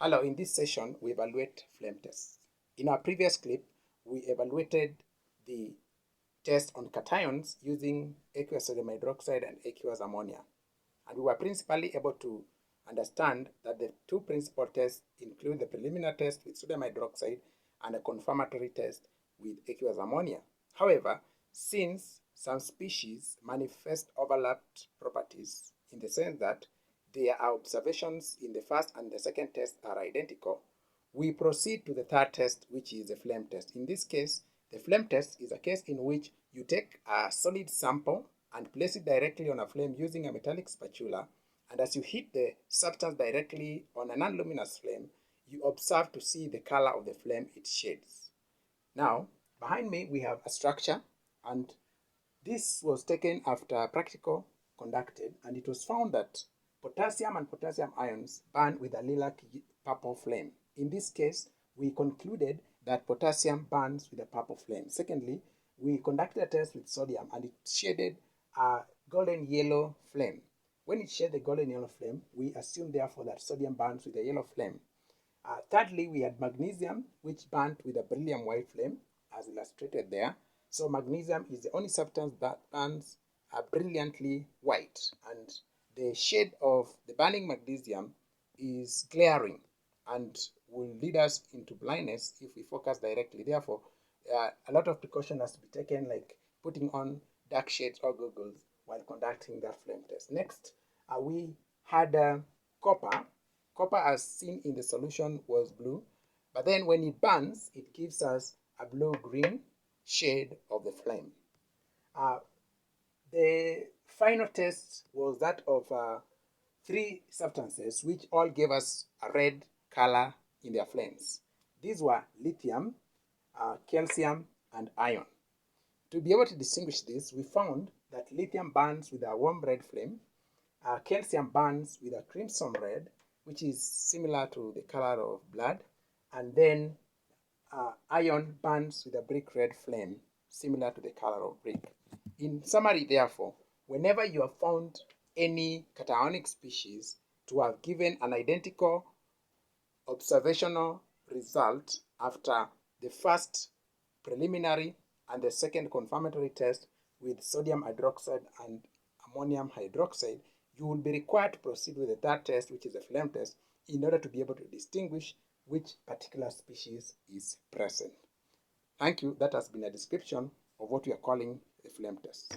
Hello, in this session, we evaluate flame tests. In our previous clip, we evaluated the test on cations using aqueous sodium hydroxide and aqueous ammonia. And we were principally able to understand that the two principal tests include the preliminary test with sodium hydroxide and a confirmatory test with aqueous ammonia. However, since some species manifest overlapped properties in the sense that their observations in the first and the second test are identical, we proceed to the third test, which is the flame test. In this case, the flame test is a case in which you take a solid sample and place it directly on a flame using a metallic spatula, and as you hit the substance directly on a non-luminous flame, you observe to see the color of the flame it shades. Now, behind me we have a structure, and this was taken after practical conducted, and it was found that potassium and potassium ions burn with a lilac purple flame. In this case, we concluded that potassium burns with a purple flame. Secondly, we conducted a test with sodium and it shaded a golden yellow flame. When it shaded the golden yellow flame, we assume therefore that sodium burns with a yellow flame. Thirdly, we had magnesium, which burnt with a beryllium white flame, as illustrated there. So magnesium is the only substance that burns brilliantly white, and the shade of the burning magnesium is glaring and will lead us into blindness if we focus directly. Therefore, a lot of precaution has to be taken, like putting on dark shades or goggles while conducting that flame test. Next, we had copper. Copper, as seen in the solution, was blue, but then when it burns, it gives us a blue-green shade of the flame. The final test was that of three substances which all gave us a red color in their flames. These were lithium, calcium, and iron. To be able to distinguish this, we found that lithium burns with a warm red flame, calcium burns with a crimson red, which is similar to the color of blood, and then iron burns with a brick red flame, similar to the color of brick. In summary, therefore, whenever you have found any cationic species to have given an identical observational result after the first preliminary and the second confirmatory test with sodium hydroxide and ammonium hydroxide, you will be required to proceed with the third test, which is a flame test, in order to be able to distinguish which particular species is present. Thank you. That has been a description of what we are calling a flame test.